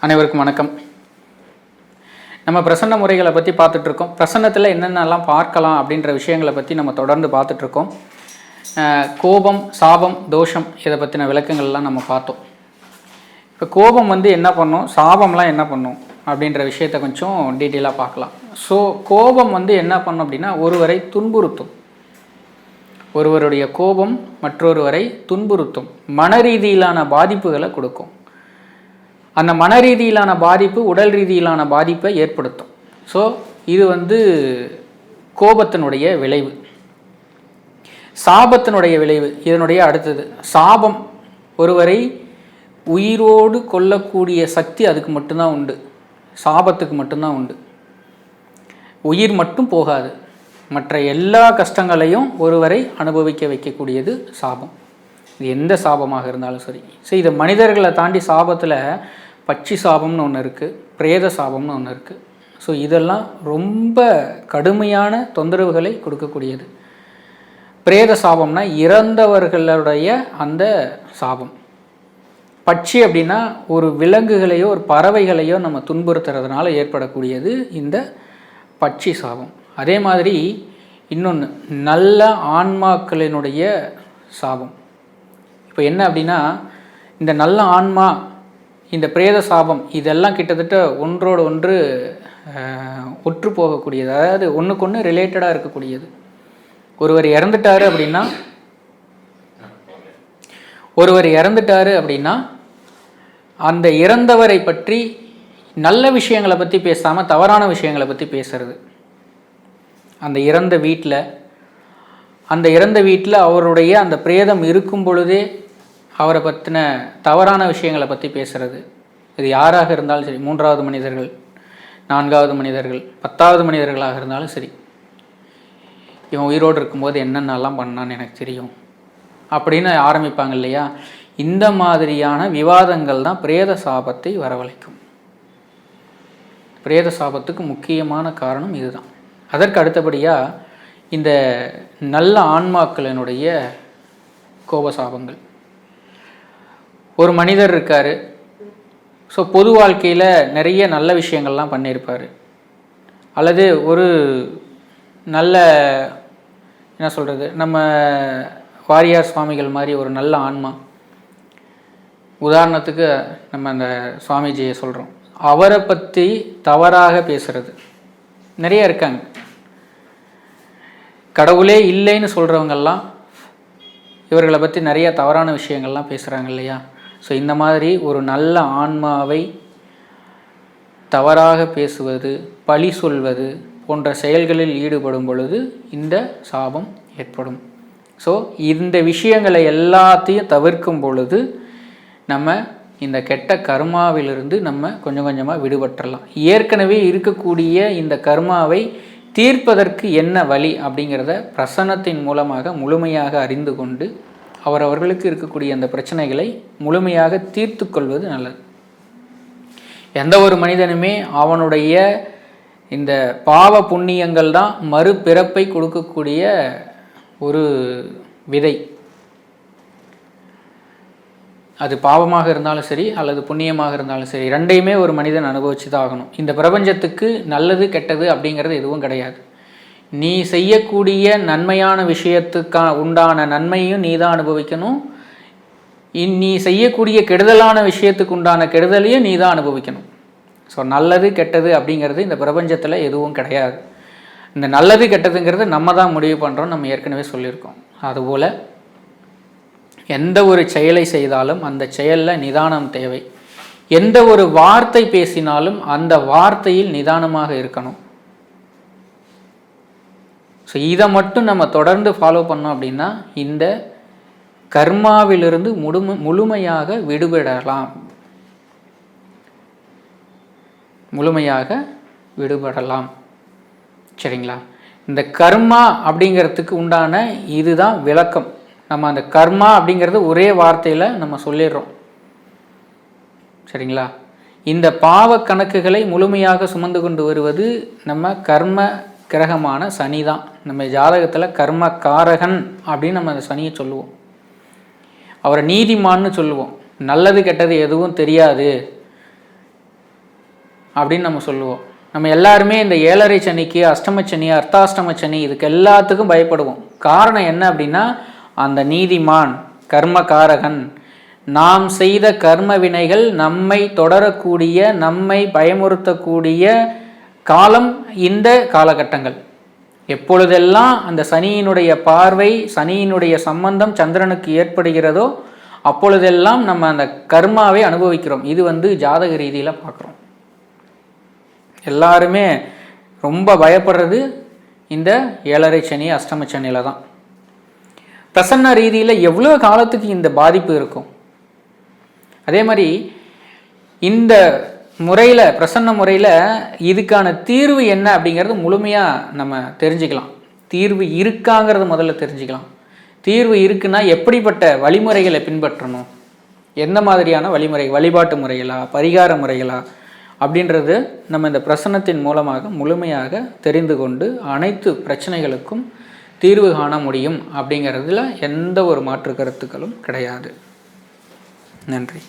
அனைவருக்கும் வணக்கம். நம்ம பிரசன்ன முறைகளை பற்றி பார்த்துட்ருக்கோம். பிரசன்னத்தில் என்னென்னலாம் பார்க்கலாம் அப்படின்ற விஷயங்களை பற்றி நம்ம தொடர்ந்து பார்த்துட்ருக்கோம். கோபம், சாபம், தோஷம் இதை பற்றின விளக்கங்கள்லாம் நம்ம பார்த்தோம். இப்போ கோபம் என்ன பண்ணும், சாபம்லாம் என்ன பண்ணும் அப்படின்ற விஷயத்தை கொஞ்சம் டீட்டெயிலாக பார்க்கலாம். ஸோ கோபம் என்ன பண்ணும் அப்படின்னா ஒருவரை துன்புறுத்தும். ஒருவருடைய கோபம் மற்றொருவரை துன்புறுத்தும், மன ரீதியிலான பாதிப்புகளை கொடுக்கும். அந்த மன ரீதியிலான பாதிப்பு உடல் ரீதியிலான பாதிப்பை ஏற்படுத்தும். ஸோ இது கோபத்தினுடைய விளைவு. சாபத்தினுடைய விளைவு இதனுடைய அடுத்தது. சாபம் ஒருவரை உயிரோடு கொல்லக்கூடிய சக்தி அதுக்கு மட்டும்தான் உண்டு, சாபத்துக்கு மட்டும்தான் உண்டு. உயிர் மட்டும் போகாது, மற்ற எல்லா கஷ்டங்களையும் ஒருவரை அனுபவிக்க வைக்கக்கூடியது சாபம். இது எந்த சாபமாக இருந்தாலும் சரி. ஸோ இது மனிதர்களை தாண்டி சாபத்தில் பட்சி சாபம்னு ஒன்று இருக்குது, பிரேத சாபம்னு ஒன்று இருக்குது. ஸோ இதெல்லாம் ரொம்ப கடுமையான தொந்தரவுகளை கொடுக்கக்கூடியது. பிரேத சாபம்னா இறந்தவர்களுடைய அந்த சாபம். பட்சி அப்படின்னா ஒரு விலங்குகளையோ ஒரு பறவைகளையோ நம்ம துன்புறுத்துறதுனால ஏற்படக்கூடியது இந்த பட்சி சாபம். அதே மாதிரி இன்னொன்று நல்ல ஆன்மாக்களினுடைய சாபம். இப்போ என்ன அப்படின்னா இந்த நல்ல ஆன்மா, இந்த பிரேத சாபம் இதெல்லாம் கிட்டத்தட்ட ஒன்றோடு ஒன்று ஒற்று போகக்கூடியது, அதாவது ஒன்றுக்கு ஒன்று ரிலேட்டடாக இருக்கக்கூடியது. ஒருவர் இறந்துட்டாரு அப்படின்னா அந்த இறந்தவரை பற்றி நல்ல விஷயங்களை பற்றி பேசாமல் தவறான விஷயங்களை பற்றி பேசுறது. அந்த இறந்த வீட்டில் அவருடைய அந்த பிரேதம் இருக்கும் பொழுதே அவரை பற்றின தவறான விஷயங்களை பற்றி பேசுகிறது. இது யாராக இருந்தாலும் சரி, 3வது மனிதர்கள், 4வது மனிதர்கள், 10வது மனிதர்களாக இருந்தாலும் சரி, இவன் உயிரோடு இருக்கும்போது என்னென்னலாம் பண்ணான்னு எனக்கு தெரியும் அப்படின்னு ஆரம்பிப்பாங்க இல்லையா. இந்த மாதிரியான விவாதங்கள் தான் பிரேத சாபத்தை வரவழைக்கும். பிரேத சாபத்துக்கு முக்கியமான காரணம் இதுதான். அதற்கு அடுத்தபடியாக இந்த நல்ல ஆன்மாக்களினுடைய கோபசாபங்கள். ஒரு மனிதர் இருக்கார். ஸோ பொது வாழ்க்கையில் நிறைய நல்ல விஷயங்கள்லாம் பண்ணியிருப்பார், அல்லது ஒரு நல்ல என்ன சொல்கிறது, நம்ம வாரியார் சுவாமிகள் மாதிரி ஒரு நல்ல ஆன்மா. உதாரணத்துக்கு நம்ம அந்த சுவாமிஜியை சொல்கிறோம், அவரை பற்றி தவறாக பேசுகிறது நிறைய இருக்காங்க. கடவுளே இல்லைன்னு சொல்கிறவங்கெல்லாம் இவர்களை பற்றி நிறைய தவறான விஷயங்கள்லாம் பேசுகிறாங்க இல்லையா. ஸோ இந்த மாதிரி ஒரு நல்ல ஆன்மாவை தவறாக பேசுவது, பழி சொல்வது போன்ற செயல்களில் ஈடுபடும் பொழுது இந்த சாபம் ஏற்படும். ஸோ இந்த விஷயங்களை எல்லாத்தையும் தவிர்க்கும் பொழுது நம்ம இந்த கெட்ட கர்மாவிலிருந்து நம்ம கொஞ்சம் கொஞ்சமாக விடுபட்டுறலாம். ஏற்கனவே இருக்கக்கூடிய இந்த கர்மாவை தீர்ப்பதற்கு என்ன வழி அப்படிங்கிறத பிரசன்னத்தின் மூலமாக முழுமையாக அறிந்து கொண்டு அவரவர்களுக்கு இருக்கக்கூடிய அந்த பிரச்சனைகளை முழுமையாக தீர்த்து கொள்வது நல்லது. எந்த ஒரு மனிதனுமே அவனுடைய இந்த பாவ புண்ணியங்கள் தான் மறுபிறப்பை கொடுக்கக்கூடிய ஒரு விதை. அது பாவமாக இருந்தாலும் சரி அல்லது புண்ணியமாக இருந்தாலும் சரி, ரெண்டையுமே ஒரு மனிதன் அனுபவிச்சு தான் ஆகணும். இந்த பிரபஞ்சத்துக்கு நல்லது கெட்டது அப்படிங்கிறது எதுவும் கிடையாது. நீ செய்யக்கூடிய நன்மையான உண்டான நன்மையும் நீ தான் அனுபவிக்கணும், நீ செய்யக்கூடிய கெடுதலான விஷயத்துக்கு உண்டான கெடுதலையும் நீ தான் அனுபவிக்கணும். ஸோ நல்லது கெட்டது அப்படிங்கிறது இந்த பிரபஞ்சத்தில் எதுவும் கிடையாது. இந்த நல்லது கெட்டதுங்கிறது நம்ம தான் முடிவு பண்ணுறோம், நம்ம ஏற்கனவே சொல்லியிருக்கோம். அதுபோல் எந்த ஒரு செயலை செய்தாலும் அந்த செயலில் நிதானம் தேவை. எந்த ஒரு வார்த்தை பேசினாலும் அந்த வார்த்தையில் நிதானமாக இருக்கணும். ஸோ இதை மட்டும் நம்ம தொடர்ந்து ஃபாலோ பண்ணோம் அப்படின்னா இந்த கர்மாவிலிருந்து முழுமையாக விடுபடலாம். சரிங்களா. இந்த கர்மா அப்படிங்கிறதுக்கு உண்டான இதுதான் விளக்கம். நம்ம அந்த கர்மா அப்படிங்கிறது ஒரே வார்த்தையில் நம்ம சொல்லிடுறோம். சரிங்களா. இந்த பாவ கணக்குகளை முழுமையாக சுமந்து கொண்டு வருவது நம்ம கர்ம கிரகமான சனி தான். நம்ம ஜாதகத்தில் கர்ம காரகன் அப்படின்னு நம்ம அந்த சனியை சொல்லுவோம். அவரை நீதிமான்னு சொல்லுவோம். நல்லது கெட்டது எதுவும் தெரியாது, அப்படின்னு நம்ம சொல்லுவோம். நம்ம எல்லாருமே இந்த 7.5 சனிக்கு, அஷ்டமச்சனி, அர்த்தாஷ்டமச்சனி இதுக்கு எல்லாத்துக்கும் பயப்படுவோம். காரணம் என்ன அப்படின்னா, அந்த நீதிமான் கர்மகாரகன் நாம் செய்த கர்ம வினைகள் நம்மை தொடரக்கூடிய, நம்மை பயமுறுத்தக்கூடிய காலம் இந்த காலகட்டங்கள். எப்பொழுதெல்லாம் அந்த சனியினுடைய பார்வை, சனியினுடைய சம்பந்தம் சந்திரனுக்கு ஏற்படுகிறதோ அப்பொழுதெல்லாம் நம்ம அந்த கர்மாவை அனுபவிக்கிறோம். இது ஜாதக ரீதியில் பார்க்குறோம். எல்லாருமே ரொம்ப பயப்படுறது இந்த 7.5 சனி, அஷ்டம சனியில் தான். பிரசன்ன ரீதியில் எவ்வளோ காலத்துக்கு இந்த பாதிப்பு இருக்கும். அதே மாதிரி இந்த முறையில், பிரசன்ன முறையில் இதுக்கான தீர்வு என்ன அப்படிங்கிறது முழுமையாக நம்ம தெரிஞ்சுக்கலாம். தீர்வு இருக்காங்கிறது முதல்ல தெரிஞ்சுக்கலாம். தீர்வு இருக்குன்னா எப்படிப்பட்ட வழிமுறைகளை பின்பற்றணும், எந்த மாதிரியான வழிமுறை, வழிபாட்டு முறைகளா, பரிகார முறைகளா அப்படின்றது நம்ம இந்த பிரசன்னத்தின் மூலமாக முழுமையாக தெரிந்து கொண்டு அனைத்து பிரச்சனைகளுக்கும் தீர்வு காண முடியும் அப்படிங்கிறதுல எந்த ஒரு மாற்று கருத்துக்களும் கிடையாது. நன்றி.